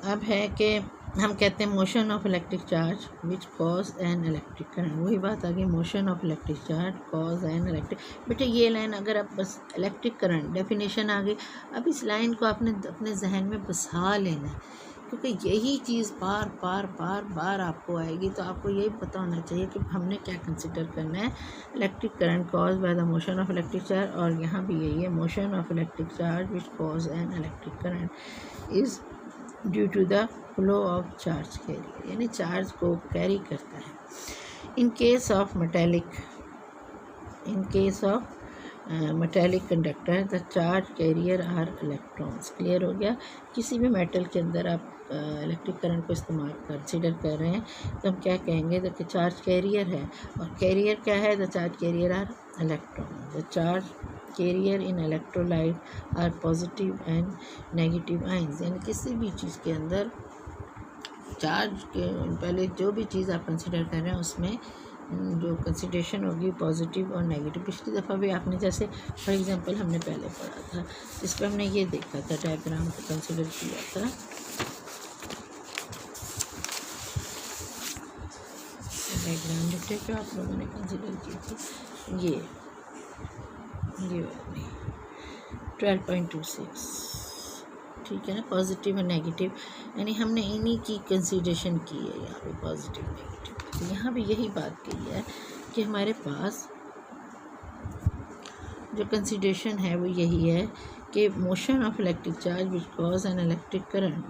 अब है कि हम कहते हैं motion of electric charge which cause an electric current. वही बात आ गई, motion of electric charge cause an electric. बेटे ये लाइन अगर आप बस इलेक्ट्रिक करंट डेफिनेशन आ गई, अब इस लाइन को आपने अपने जहन में बसा लेना है, क्योंकि यही चीज़ बार बार बार बार आपको आएगी, तो आपको यही पता होना चाहिए कि हमने क्या कंसिडर करना है। Electric current cause by the motion of electric charge, और यहाँ भी यही है, motion of electric charge which cause an electric current is due to the flow of charge carrier, यानी चार्ज को कैरी करता है। In case of metallic conductor the charge carrier are electrons. Clear हो गया। किसी भी मेटल के अंदर आप इलेक्ट्रिक करंट को इस्तेमाल कंसिडर कर रहे हैं तो हम क्या कहेंगे, तो चार्ज कैरियर है, और कैरियर क्या है, the charge carrier are electron. The charge carrier in electrolyte are positive and negative ions, यानी किसी भी चीज़ के अंदर चार्ज के पहले जो भी चीज़ आप कंसिडर कर रहे हैं उसमें जो कंसिडरेशन होगी पॉजिटिव और नेगेटिव। पिछली दफ़ा भी आपने जैसे फॉर एग्जांपल हमने पहले पढ़ा था, इस पर हमने ये देखा था, डायग्राम को कंसिडर किया था। डायग्राम देखते जो आप लोगों ने कंसिडर की थी, ये 12.26, ठीक है ना, पॉजिटिव और नेगेटिव, यानी हमने इन्हीं की कंसिडरेशन की है यहाँ पे, पॉजिटिव नेगेटिव। तो यहाँ भी यही बात कही है कि हमारे पास जो कंसिडरेशन है वो यही है कि motion of electric charge which cause an electric current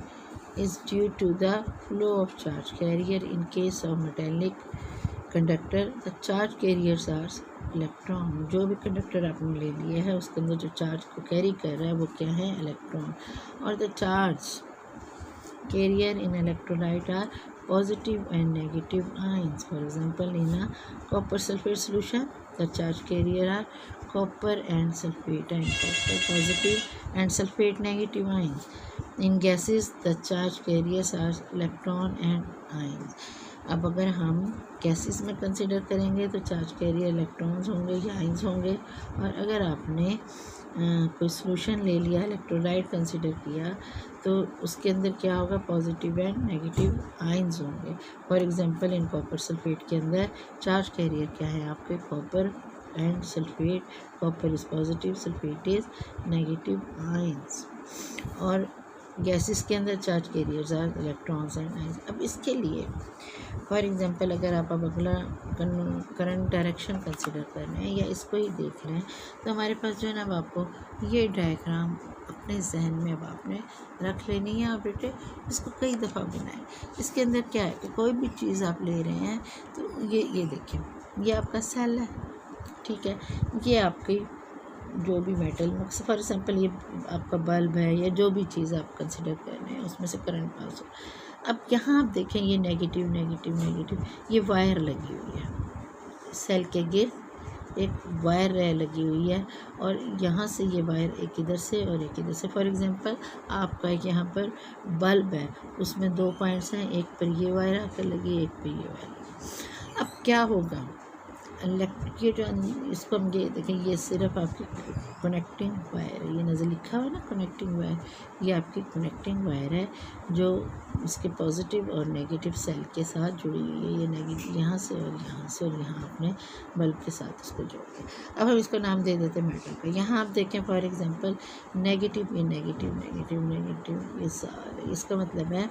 is due to the flow of charge carrier in case of metallic conductor the charge carriers are electron. जो भी कंडक्टर आपने ले लिया है उसके अंदर जो चार्ज को कैरी कर रहा है वो क्या है, इलेक्ट्रॉन। और the charge carrier in electrolyte are positive and negative ions. For example, in a copper sulfate solution, the charge carrier are copper and sulfate, and copper positive and sulfate negative ions. In gases, the charge carriers are electron and ions. अब अगर हम gases में consider करेंगे तो charge carrier electrons होंगे या ions होंगे, और अगर आपने कोई सोल्यूशन ले लिया, इलेक्ट्रोलाइट कंसिडर किया, तो उसके अंदर क्या होगा, पॉजिटिव एंड नेगेटिव आइंस होंगे। For example in copper sulphate के अंदर चार्ज कैरियर क्या है आपके, copper and sulphate, copper is positive, sulphate is negative ions. और गैसेस के अंदर charge carriers are electrons and ions. अब इसके लिए फॉर एग्जांपल अगर आप अब अगला करंट डायरेक्शन कंसिडर कर रहे हैं या इसको ही देख रहे हैं, तो हमारे पास जो है ना, अब आपको ये डायग्राम अपने जहन में अब आपने रख लेनी है। आप बेटे इसको कई दफ़ा बनाएं। इसके अंदर क्या है कि कोई भी चीज़ आप ले रहे हैं तो ये देखें, ये आपका सेल है, ठीक है, ये आपकी जो भी मेटल, फॉर एग्जांपल ये आपका बल्ब है या जो भी चीज़ आप कंसिडर कर रहे हैं उसमें से करंट पास हो। अब यहाँ आप देखें ये नेगेटिव नेगेटिव नेगेटिव, ये वायर लगी हुई है, सेल के गिर्द एक वायर लगी हुई है, और यहाँ से ये वायर एक इधर से और एक इधर से। फॉर एग्जांपल आपका यहाँ पर बल्ब है, उसमें 2 पॉइंट्स हैं, एक पर ये वायर आकर लगी, एक पर ये वायर। अब क्या होगा, ये जो इसको हम ये देखें, ये सिर्फ आपकी कनेक्टिंग वायर है, ये नज़र लिखा हुआ है ना कनेक्टिंग वायर, ये आपकी कनेक्टिंग वायर है जो इसके पॉजिटिव और नेगेटिव सेल के साथ जुड़ी हुई है। ये नेगेटिव यहाँ से और यहाँ से, और यहाँ आपने बल्ब के साथ इसको जोड़ दिया। अब हम इसको नाम दे देते हैं मेटल का। यहाँ आप देखें फॉर एग्जांपल नेगेटिव, ये नेगेटिव नेगेटिव नेगेटिव, ये सारे, इसका मतलब है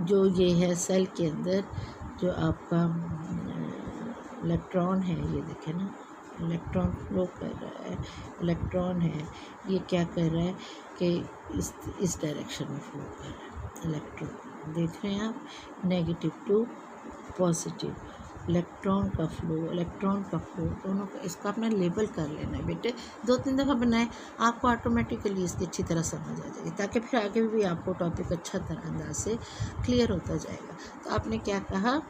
जो ये है सेल के अंदर जो आपका इलेक्ट्रॉन है, ये देखें ना, इलेक्ट्रॉन फ्लो कर रहा है, इलेक्ट्रॉन है, ये क्या कर रहा है कि इस डायरेक्शन में फ्लो कर रहा है। इलेक्ट्रॉन देख रहे हैं आप, नेगेटिव टू पॉजिटिव, इलेक्ट्रॉन का फ्लो दोनों का, इसको अपना लेबल कर लेना है बेटे। 2-3 दफ़ा बनाएं, आपको ऑटोमेटिकली इसकी अच्छी तरह समझ आ जाएगी, ताकि फिर आगे भी आपको टॉपिक अच्छा तरह अंदाज से क्लियर होता जाएगा। तो आपने क्या कहा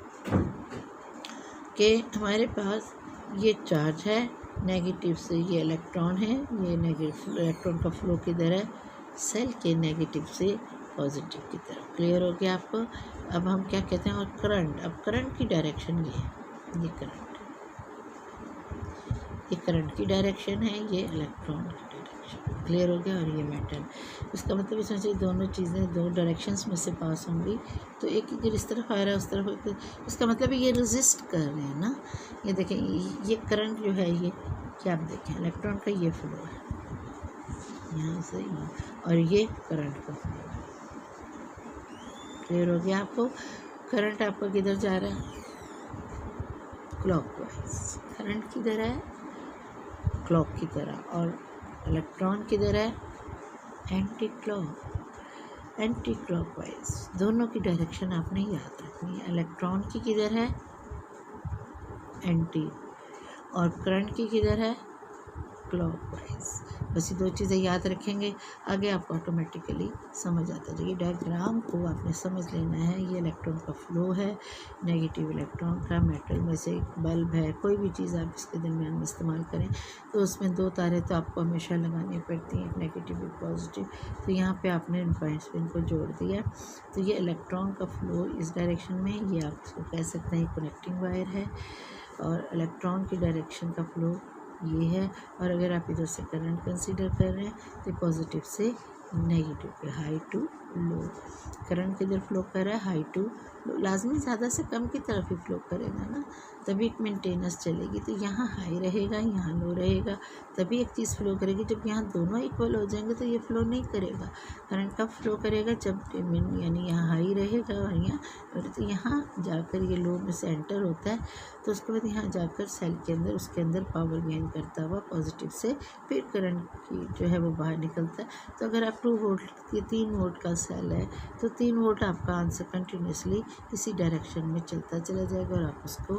कि हमारे पास ये चार्ज है, नेगेटिव से ये इलेक्ट्रॉन है, ये नेगेटिव इलेक्ट्रॉन का फ्लो किधर है, सेल के नेगेटिव से पॉजिटिव की तरफ। क्लियर हो गया आपको। अब हम क्या कहते हैं, और करंट, अब करंट की डायरेक्शन ये है, ये करंट की डायरेक्शन है, ये इलेक्ट्रॉन की डायरेक्शन। क्लियर हो गया। और ये मेटल, इसका मतलब इसमें से दोनों चीज़ें दो डायरेक्शंस में से पास होंगी, तो एक इधर इस तरफ आ रहा है उस तरफ, इसका मतलब ये रेजिस्ट कर रहे हैं ना। ये देखें, ये करंट जो है ये क्या आप देखें, इलेक्ट्रॉन का ये फ्लो है यहाँ से यहाँ, और ये करंट का फ्लो है। क्लियर हो गया आपको। करंट आपका किधर जा रहा है, क्लॉकवाइज। करंट किधर है, क्लॉक की तरह, और इलेक्ट्रॉन किधर है, एंटी क्लॉकवाइज। दोनों की डायरेक्शन आपने याद रखनी है। इलेक्ट्रॉन की किधर है, एंटी, और करंट की किधर है, क्लॉकवाइज। बस ये दो चीज़ें याद रखेंगे, आगे आपको ऑटोमेटिकली समझ आता है। ये डायग्राम को आपने समझ लेना है। ये इलेक्ट्रॉन का फ्लो है, नेगेटिव इलेक्ट्रॉन का। मेटल में से बल्ब है, कोई भी चीज़ आप इसके दरमियान में इस्तेमाल करें तो उसमें दो तारे तो आपको हमेशा लगानी पड़ती हैं, एक नेगेटिव एक पॉजिटिव। तो यहाँ पे आपने इन पॉइंट्स पे इनको जोड़ दिया। तो ये इलेक्ट्रॉन का फ्लो इस डायरेक्शन में, ये आप इसको कह सकते हैं कनेक्टिंग वायर है, और इलेक्ट्रॉन की डायरेक्शन का फ्लो ये है। और अगर आप इधर से करंट कंसीडर कर रहे हैं तो पॉजिटिव से नेगेटिव पे, हाई टू लो। करंट किधर फ्लो कर रहा है, हाई टू लो। लाजमी ज़्यादा से कम की तरफ ही फ्लो करेगा ना, तभी एक मेंटेनेंस चलेगी। तो यहाँ हाई रहेगा, यहाँ लो रहेगा, तभी एक चीज़ फ्लो करेगी। जब यहाँ दोनों इक्वल हो जाएंगे तो ये फ्लो नहीं करेगा। करंट कब फ्लो करेगा, जब यानी यहाँ हाई रहेगा और यहाँ, तो यहाँ जाकर ये लो में से एंटर होता है, तो उसके बाद यहाँ जाकर सेल के अंदर, उसके अंदर पावर गेन करता हुआ पॉजिटिव से, फिर करंट की जो है वो बाहर निकलता है। तो अगर आप 2 वोल्ट की 3 वोल्ट का सेल है तो 3 वोल्ट आपका आंसर कंटिन्यूसली इसी डायरेक्शन में चलता चला जाएगा, और आप उसको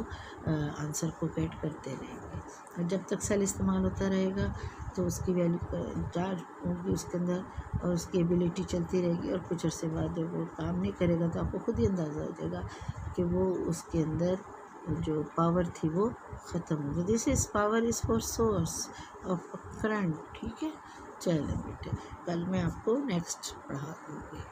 आंसर को गेट करते रहेंगे। और जब तक सेल इस्तेमाल होता रहेगा तो उसकी वैल्यू चार्ज होगी उसके अंदर, और उसकी एबिलिटी चलती रहेगी। और कुछ अर्से बाद जब वो काम नहीं करेगा तो आपको खुद ही अंदाज़ा हो जाएगा कि वो उसके अंदर जो पावर थी वो ख़त्म हो गई। This is power is for source of current. ठीक है, चलें बेटे, कल मैं आपको नेक्स्ट पढ़ा दूँगी।